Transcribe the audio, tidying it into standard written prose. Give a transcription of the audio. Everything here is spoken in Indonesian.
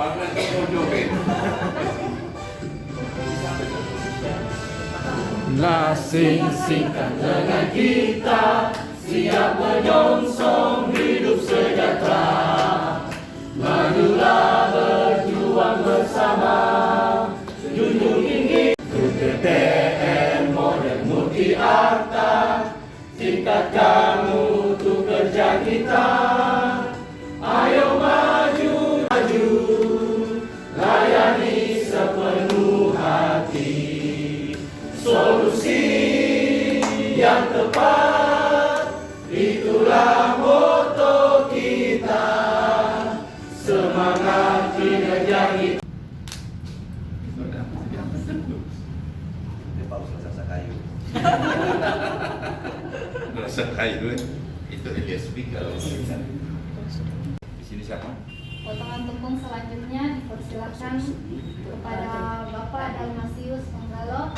Banget kau joget. Sing-singkan dengan kita, siap menyongsong hidup sejahtera. Majulah berjuang bersama, junjung tinggi UTTN model multi arta, tingkatkan mutu kerja kita. Ayo maju, maju, layani sepenuh hati. Solusi yang tepat, itulah moto kita. Semangat kinerja kita. Dia paus rasa kayu. Rasa kayu itu Elias Pikal. Di sini siapa? Potongan tumpeng selanjutnya dipersilakan kepada Bapak Dalmasius Manggalo.